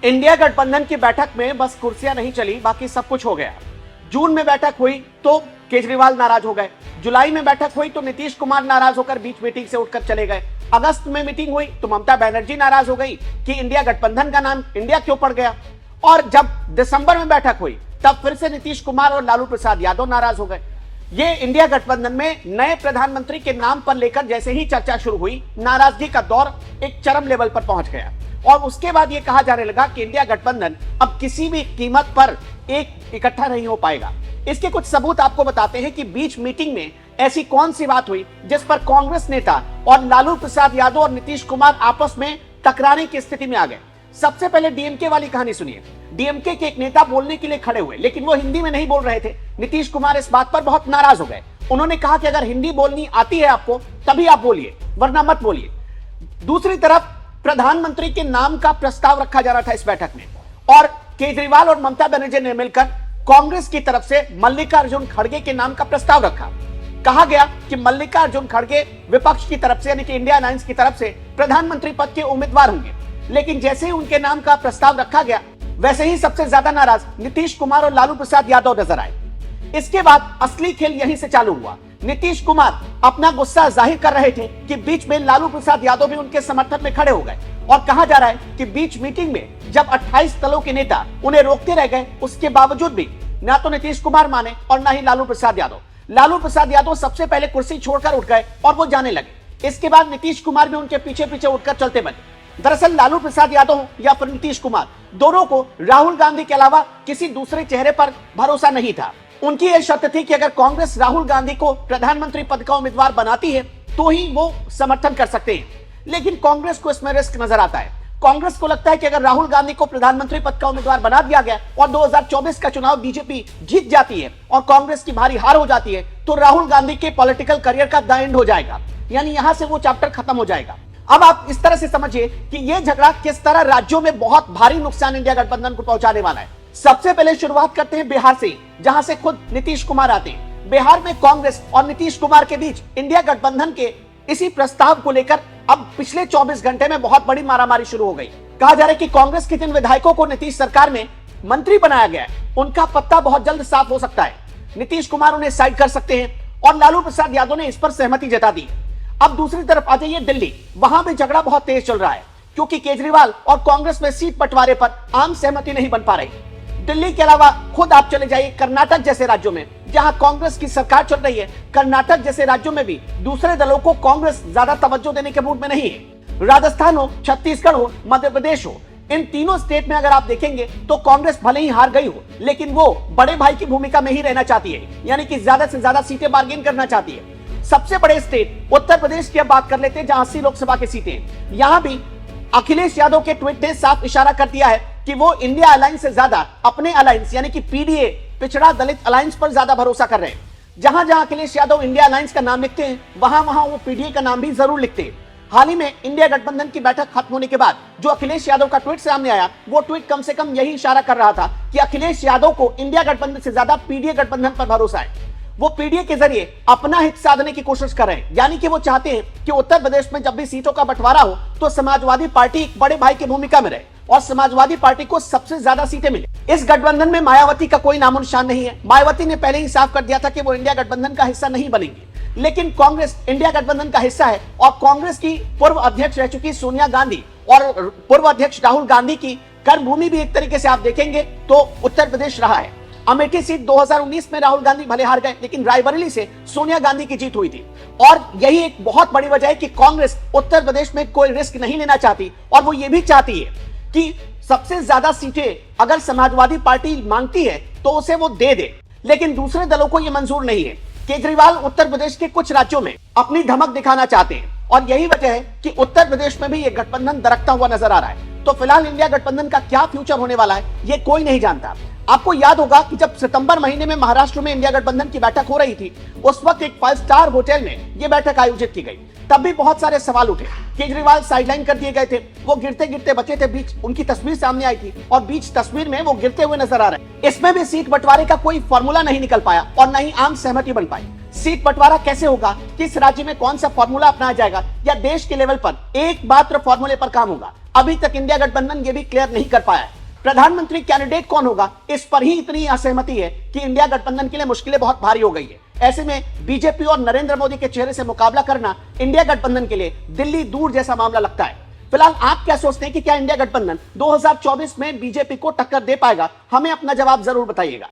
India गठबंधन की बैठक में बस कुर्सियां नहीं चली, बाकी सब कुछ हो गया। जून में बैठक हुई तो केजरीवाल नाराज हो गए, जुलाई में बैठक हुई तो नीतीश कुमार नाराज होकर बीच मीटिंग से उठकर चले गए, अगस्त में मीटिंग हुई तो ममता बनर्जी नाराज हो गई कि इंडिया गठबंधन का नाम इंडिया क्यों पड़ गया, और जब दिसंबर में बैठक हुई तब फिर से नीतीश कुमार और लालू प्रसाद यादव नाराज हो गए। ये इंडिया गठबंधन में नए प्रधानमंत्री के नाम पर लेकर जैसे ही चर्चा शुरू हुई, नाराजगी का दौर एक चरम लेवल पर पहुंच गया और उसके बाद यह कहा जाने लगा कि इंडिया गठबंधन अब किसी भी कीमत पर एक इकट्ठा नहीं हो पाएगा। इसके कुछ सबूत आपको बताते हैं कि बीच मीटिंग में ऐसी कौन सी बात हुई जिस पर कांग्रेस नेता और लालू प्रसाद यादव और नीतीश कुमार आपस में टकराने की स्थिति में आ गए। सबसे पहले डीएमके वाली कहानी सुनिए। डीएमके के एक नेता बोलने के लिए खड़े हुए, लेकिन वो हिंदी में नहीं बोल रहे थे। नीतीश कुमार इस बात पर बहुत नाराज हो गए। उन्होंने कहा कि अगर हिंदी बोलनी आती है आपको तभी आप बोलिए, वरना मत बोलिए। दूसरी तरफ प्रधानमंत्री के नाम का प्रस्ताव रखा जा रहा था इस बैठक में और केजरीवाल और ममता बनर्जी ने मिलकर कांग्रेस की तरफ से मल्लिकार्जुन खड़गे के नाम का प्रस्ताव रखा। कहा गया कि मल्लिकार्जुन खड़गे विपक्ष की तरफ से यानी कि इंडिया अलायंस की तरफ से प्रधानमंत्री पद के उम्मीदवार होंगे, लेकिन जैसे ही उनके नाम का प्रस्ताव रखा गया वैसे ही सबसे ज्यादा नाराज नीतीश कुमार और लालू प्रसाद यादव नजर आए। इसके बाद असली खेल यहीं से चालू हुआ। नीतीश कुमार अपना गुस्सा जाहिर कर रहे थे कि बीच में लालू प्रसाद यादव भी उनके समर्थन में खड़े हो गए और कहा जा रहा है कि बीच मीटिंग में जब 28 दलों के नेता उन्हें रोकते रह गए, उसके बावजूद भी ना तो नीतीश कुमार माने और ना ही लालू प्रसाद यादव। लालू प्रसाद यादव सबसे पहले कुर्सी छोड़कर उठ गए और वो जाने लगे। इसके बाद नीतीश कुमार भी उनके पीछे पीछे उठकर चलते बने। दरअसल लालू प्रसाद यादव या फिर नीतीश कुमार, दोनों को राहुल गांधी के अलावा किसी दूसरे चेहरे पर भरोसा नहीं था। उनकी यह शर्त थी कि अगर कांग्रेस राहुल गांधी को प्रधानमंत्री पद का उम्मीदवार बनाती है तो ही वो समर्थन कर सकते हैं, लेकिन कांग्रेस को इसमें रिस्क नजर आता है। कांग्रेस को लगता है कि अगर राहुल गांधी को प्रधानमंत्री पद का उम्मीदवार बना दिया गया और 2024 का चुनाव बीजेपी जीत जाती है और कांग्रेस की भारी हार हो जाती है तो राहुल गांधी के पॉलिटिकल करियर का द एंड हो जाएगा, यानी यहां से वो चैप्टर खत्म हो जाएगा। अब आप इस तरह से समझिए कि यह झगड़ा किस तरह राज्यों में बहुत भारी नुकसान इंडिया गठबंधन को पहुंचाने वाला है। सबसे पहले शुरुआत करते हैं बिहार से, जहां से खुद नीतीश कुमार आते हैं। बिहार में कांग्रेस और नीतीश कुमार के बीच इंडिया गठबंधन के इसी प्रस्ताव को लेकर अब पिछले 24 घंटे में बहुत बड़ी मारामारी शुरू हो गई। कहा जा रहा है कि कांग्रेस के जिन विधायकों को नीतीश सरकार में मंत्री बनाया गया है उनका पत्ता बहुत जल्द साफ हो सकता है। नीतीश कुमार उन्हें साइड कर सकते हैं और लालू प्रसाद यादव ने इस पर सहमति जता दी। अब दूसरी तरफ आ जाइए दिल्ली, वहां भी झगड़ा बहुत तेज चल रहा है क्योंकि केजरीवाल और कांग्रेस में सीट बंटवारे पर आम सहमति नहीं बन पा रही। दिल्ली के अलावा खुद आप चले जाइए कर्नाटक जैसे राज्यों में जहां कांग्रेस की सरकार चल रही है, कर्नाटक जैसे राज्यों में भी दूसरे दलों को कांग्रेस ज्यादा तवज्जो देने के मूड में नहीं है। राजस्थान हो, छत्तीसगढ़ हो, मध्य प्रदेश हो, इन तीनों स्टेट में अगर आप देखेंगे तो कांग्रेस भले ही हार गई हो लेकिन वो बड़े भाई की भूमिका में ही रहना चाहती है, यानी कि ज्यादा से ज्यादा सीटें बार्गेन करना चाहती है। सबसे बड़े स्टेट उत्तर प्रदेश की अब बात कर लेते हैं जहां 80 लोकसभा की सीटें। यहां भी अखिलेश यादव के ट्वीट ने साफ इशारा कर दिया है कि वो इंडिया अलायंस से ज्यादा अपने अलायंस यानी कि पीडीए पिछड़ा दलित अलायंस पर ज्यादा भरोसा कर रहे हैं। जहां जहां अखिलेश यादव इंडिया अलायंस का नाम लिखते हैं वहां वहां वो पीडीए का नाम भी जरूर लिखते हैं। हाल ही में इंडिया गठबंधन की बैठक खत्म होने के बाद जो अखिलेश यादव का ट्वीट सामने आया, वो ट्वीट कम से कम यही इशारा कर रहा था कि अखिलेश यादव को इंडिया गठबंधन से ज्यादा पीडीए गठबंधन पर भरोसा है। वो पीडीए के जरिए अपना हित साधने की कोशिश कर रहे हैं, यानी कि वो चाहते हैं कि उत्तर प्रदेश में जब भी सीटों का बंटवारा हो तो समाजवादी पार्टी एक बड़े भाई की भूमिका में रहे और समाजवादी पार्टी को सबसे ज्यादा सीटें मिले। इस गठबंधन में मायावती का कोई नामो निशान नहीं है। मायावती ने पहले ही साफ कर दिया था कि वो इंडिया गठबंधन का हिस्सा नहीं बनेंगे, लेकिन कांग्रेस इंडिया गठबंधन का हिस्सा है और कांग्रेस की पूर्व अध्यक्ष रह चुकी सोनिया गांधी और पूर्व अध्यक्ष राहुल गांधी की कर्मभूमि भी एक तरीके से आप देखेंगे तो उत्तर प्रदेश रहा है। अमेठी सीट 2019 में राहुल गांधी भले हार गए लेकिन रायबरेली से सोनिया गांधी की जीत हुई थी और यही एक बहुत बड़ी वजह है कि कांग्रेस उत्तर प्रदेश में कोई रिस्क नहीं लेना चाहती और वो ये भी चाहती है कि सबसे ज्यादा सीटें अगर समाजवादी पार्टी मांगती है तो उसे वो दे दे, लेकिन दूसरे दलों को यह मंजूर नहीं है। केजरीवाल उत्तर प्रदेश के कुछ राज्यों में अपनी धमक दिखाना चाहते हैं और यही वजह है कि उत्तर प्रदेश में भी यह गठबंधन दरकता हुआ नजर आ रहा है। तो फिलहाल इंडिया गठबंधन का क्या फ्यूचर होने वाला है ये कोई नहीं जानता। आपको याद होगा कि जब सितंबर महीने में महाराष्ट्र में इंडिया गठबंधन की बैठक हो रही थी, उस वक्त एक 5 स्टार होटल में यह बैठक आयोजित की गई। तब भी बहुत सारे सवाल उठे। केजरीवाल साइडलाइन कर दिए गए थे, वो गिरते गिरते बचे थे। बीच उनकी तस्वीर सामने आई थी और बीच तस्वीर में वो गिरते हुए नजर आ रहे हैं। इसमें भी सीट बंटवारे का कोई फॉर्मूला नहीं निकल पाया और न ही आम सहमति बन पाई। सीट बंटवारा कैसे होगा, किस राज्य में कौन सा फॉर्मूला अपनाया जाएगा या देश के लेवल पर एक मात्र फॉर्मूले पर काम होगा, अभी तक इंडिया गठबंधन ये भी क्लियर नहीं कर पाया है। प्रधानमंत्री कैंडिडेट कौन होगा, इस पर ही इतनी असहमति है कि इंडिया गठबंधन के लिए मुश्किलें बहुत भारी हो गई है। ऐसे में बीजेपी और नरेंद्र मोदी के चेहरे से मुकाबला करना इंडिया गठबंधन के लिए दिल्ली दूर जैसा मामला लगता है। फिलहाल आप क्या सोचते हैं कि क्या इंडिया गठबंधन 2024 में बीजेपी को टक्कर दे पाएगा? हमें अपना जवाब जरूर बताइएगा।